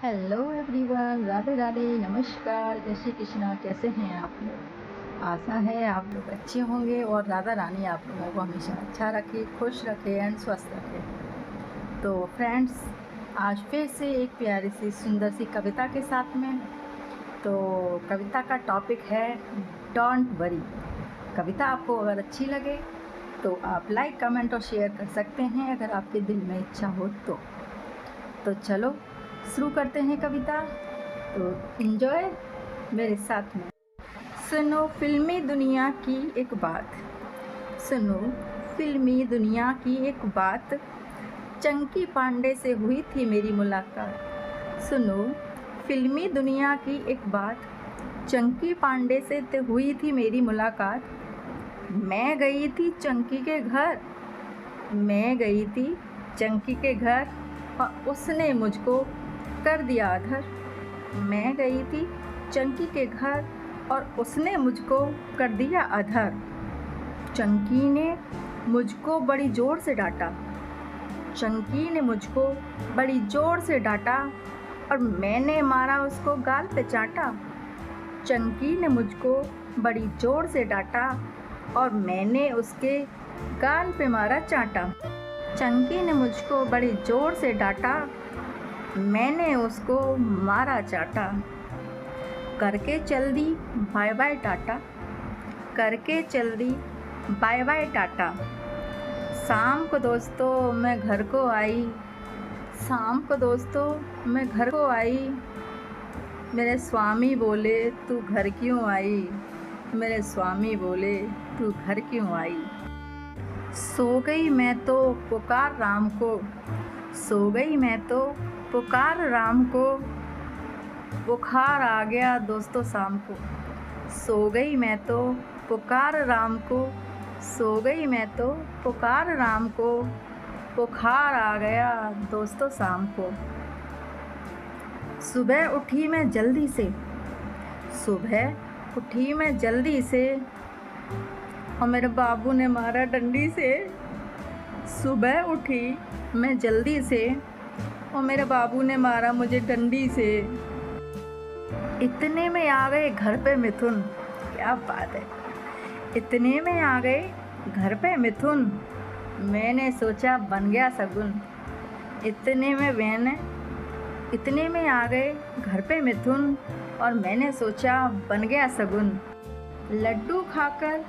Hello everyone, Radhe Radhe, नमस्कार, जय श्री कृष्णा। कैसे हैं आप लोग? आशा है आप लोग अच्छे होंगे और राधा रानी आप लोगों को हमेशा अच्छा रखे, खुश रखे एंड स्वस्थ रखे। तो फ्रेंड्स, आज फिर से एक प्यारी सी सुंदर सी कविता के साथ में। तो कविता का टॉपिक है डोंट वरी। कविता आपको अगर अच्छी लगे तो आप लाइक, कमेंट और शेयर कर सकते हैं अगर आपके दिल में इच्छा हो तो चलो शुरू करते हैं कविता। तो एंजॉय मेरे साथ में। सुनो फिल्मी दुनिया की एक बात, सुनो फिल्मी दुनिया की एक बात, चंकी पांडे से हुई थी मेरी मुलाकात। सुनो फिल्मी दुनिया की एक बात, चंकी पांडे से हुई थी मेरी मुलाकात। मैं गई थी चंकी के घर, मैं गई थी चंकी के घर और उसने मुझको कर दिया अधर। मैं गई थी चंकी के घर और उसने मुझको कर दिया अधर। चंकी ने मुझको बड़ी ज़ोर से डांटा, चंकी ने मुझको बड़ी ज़ोर से डांटा और मैंने मारा उसको गाल पे चांटा। चंकी ने मुझको बड़ी ज़ोर से डांटा और मैंने उसके गाल पे मारा चांटा। चंकी ने मुझको बड़ी ज़ोर से डांटा, मैंने उसको मारा चाटा। करके चल दी बाय बाय टाटा, करके चल दी बाय बाय टाटा। शाम को दोस्तों मैं घर को आई, शाम को दोस्तों मैं घर को आई। मेरे स्वामी बोले तू घर क्यों आई, मेरे स्वामी बोले तू घर क्यों आई। सो गई मैं तो पुकार राम को, सो गई मैं तो पुकार राम को, बुखार आ गया दोस्तों शाम को। सो गई मैं तो पुकार राम को, सो गई मैं तो पुकार राम को, बुखार आ गया दोस्तों शाम को। सुबह उठी मैं जल्दी से, सुबह उठी मैं जल्दी से और मेरे बाबू ने मारा डंडी से। सुबह उठी मैं जल्दी से और मेरे बाबू ने मारा मुझे डंडी से। इतने में आ गए घर पे मिथुन, क्या बात है। इतने में आ गए घर पे मिथुन, मैंने सोचा बन गया सगुन। इतने में आ गए घर पे मिथुन और मैंने सोचा बन गया सगुन। लड्डू खाकर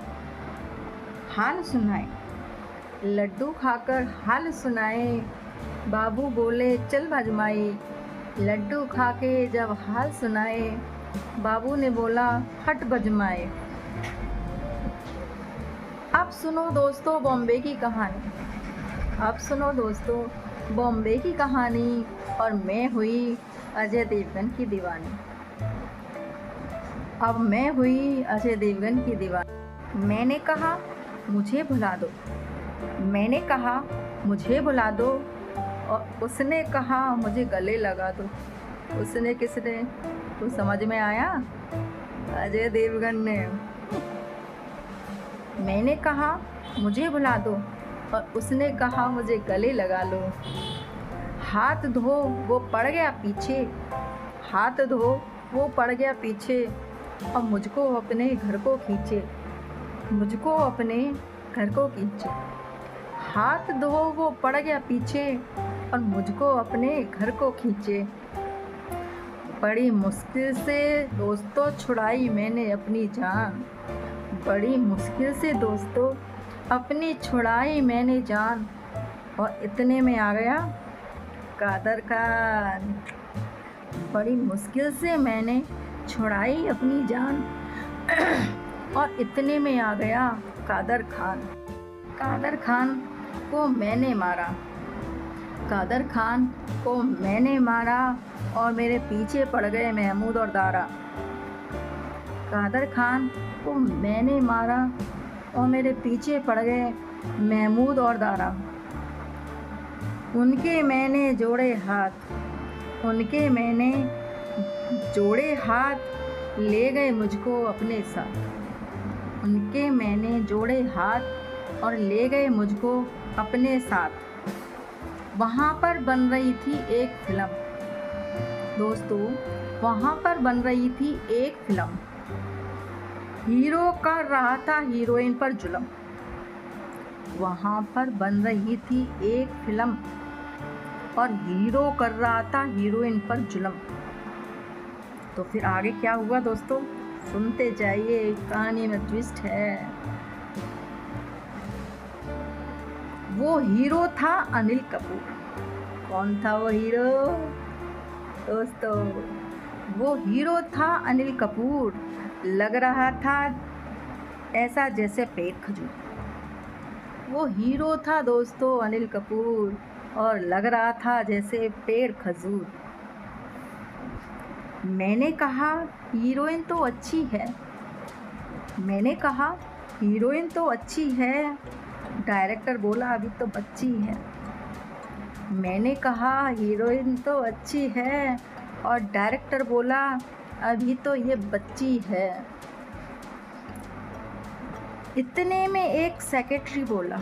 हाल सुनाए, लड्डू खाकर हाल सुनाए, बाबू बोले चल भजमाई। लड्डू खा के जब हाल सुनाए, बाबू ने बोला हट भजमाए। अब सुनो दोस्तों बॉम्बे की कहानी, अब सुनो दोस्तों बॉम्बे की कहानी और मैं हुई अजय देवगन की दीवानी। अब मैं हुई अजय देवगन की दीवानी। मैंने कहा मुझे भुला दो, मैंने कहा मुझे भुला दो और उसने कहा मुझे गले लगा दो। उसने किसने, तो समझ में आया, अजय देवगन ने। मैंने कहा मुझे भुला दो और उसने कहा मुझे गले लगा लो। हाथ धो वो पड़ गया पीछे, हाथ धो वो पड़ गया पीछे और मुझको अपने घर को खींचे, मुझको अपने घर को खींचे। हाथ धो वो पड़ गया पीछे और मुझको अपने घर को खींचे। बड़ी मुश्किल से दोस्तों छुड़ाई मैंने अपनी जान, बड़ी मुश्किल से दोस्तों अपनी छुड़ाई मैंने जान और इतने में आ गया कादर खान। बड़ी मुश्किल से मैंने छुड़ाई अपनी जान और इतने में आ गया कादर खान। कादर खान को मैंने मारा, कादर खान को मैंने मारा और मेरे पीछे पड़ गए महमूद और दारा। कादर खान को मैंने मारा और मेरे पीछे पड़ गए महमूद और दारा। उनके मैंने जोड़े हाथ, उनके मैंने जोड़े हाथ, ले गए मुझको अपने साथ। उनके मैंने जोड़े हाथ और ले गए मुझको अपने साथ। वहाँ पर बन रही थी एक फिल्म, दोस्तों वहाँ पर बन रही थी एक फिल्म। हीरो कर रहा था हीरोइन पर जुल्म। वहाँ पर बन रही थी एक फिल्म और हीरो कर रहा था हीरोइन पर जुल्म। तो फिर आगे क्या हुआ दोस्तों, सुनते जाइए, कहानी में ट्विस्ट है। वो हीरो था अनिल कपूर। कौन था वो हीरो दोस्तों? वो हीरो था अनिल कपूर। लग रहा था ऐसा जैसे पेट खजूर। वो हीरो था दोस्तों अनिल कपूर और लग रहा था जैसे पेड़ खजूर। मैंने कहा हीरोइन तो अच्छी है। मैंने कहा हीरोइन तो अच्छी है। डायरेक्टर बोला अभी तो बच्ची है। मैंने कहा हीरोइन तो अच्छी है और डायरेक्टर बोला अभी तो ये बच्ची है। इतने में एक सेक्रेटरी बोला।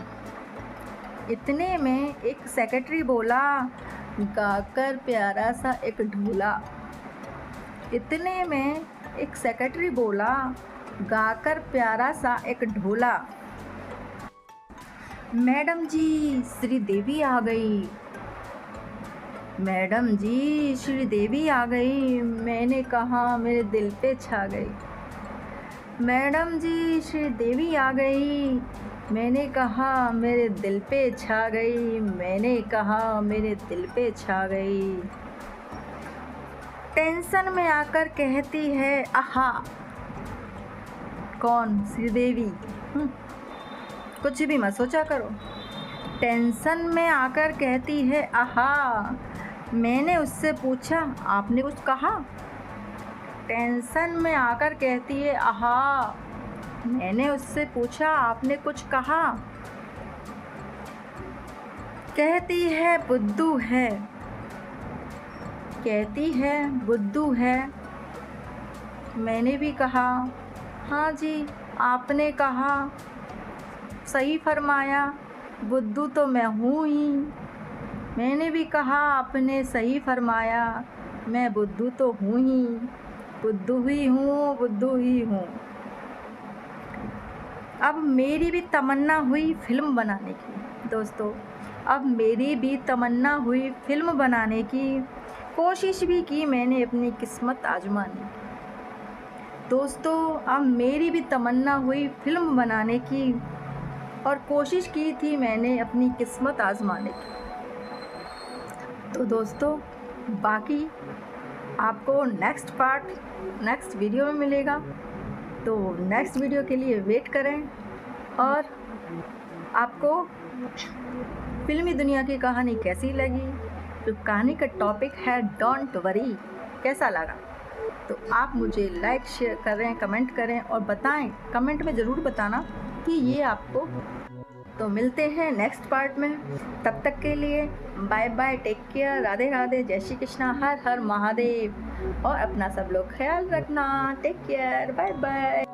इतने में एक सेक्रेटरी बोला, गाकर प्यारा सा एक ढोला। इतने में एक सेक्रेटरी बोला, गाकर प्यारा सा एक ढोला। मैडम जी श्रीदेवी आ गई। मैडम जी श्रीदेवी आ गई। मैंने कहा मेरे दिल पे छा गई। मैडम जी श्रीदेवी आ गई। मैंने कहा मेरे दिल पे छा गई। मैंने कहा मेरे दिल पे छा गई। टेंशन में आकर कहती है आहा। कौन? श्रीदेवी। कुछ भी मत सोचा करो। टेंशन में आकर कहती है आहा। मैंने उससे पूछा आपने कुछ कहा? टेंशन में आकर कहती है आहा। मैंने उससे पूछा आपने कुछ कहा? कहती है बुद्धू है। कहती है बुद्धू है। मैंने भी कहा हाँ जी आपने कहा, सही फरमाया, बुद्धू तो मैं हूँ ही। मैंने भी कहा आपने सही फरमाया, मैं बुद्धू तो हूँ ही। बुद्धू ही हूँ, बुद्धू ही हूँ। अब मेरी भी तमन्ना हुई फिल्म बनाने की दोस्तों। अब मेरी भी तमन्ना हुई फिल्म बनाने की। कोशिश भी की मैंने अपनी किस्मत आजमाने की। दोस्तों अब मेरी भी तमन्ना हुई फिल्म बनाने की और कोशिश की थी मैंने अपनी किस्मत आजमाने की। तो दोस्तों बाकी आपको नेक्स्ट पार्ट नेक्स्ट वीडियो में मिलेगा। तो नेक्स्ट वीडियो के लिए वेट करें। और आपको फिल्मी दुनिया की कहानी कैसी लगी? तो कहानी का टॉपिक है डोंट वरी, कैसा लगा? तो आप मुझे लाइक शेयर करें, कमेंट करें और बताएं, कमेंट में ज़रूर बताना कि ये आपको। तो मिलते हैं नेक्स्ट पार्ट में। तब तक के लिए bye bye, take care, Radhe Radhe, जय श्री कृष्णा, हर हर महादेव। और अपना सब लोग ख्याल रखना। Take care, bye bye.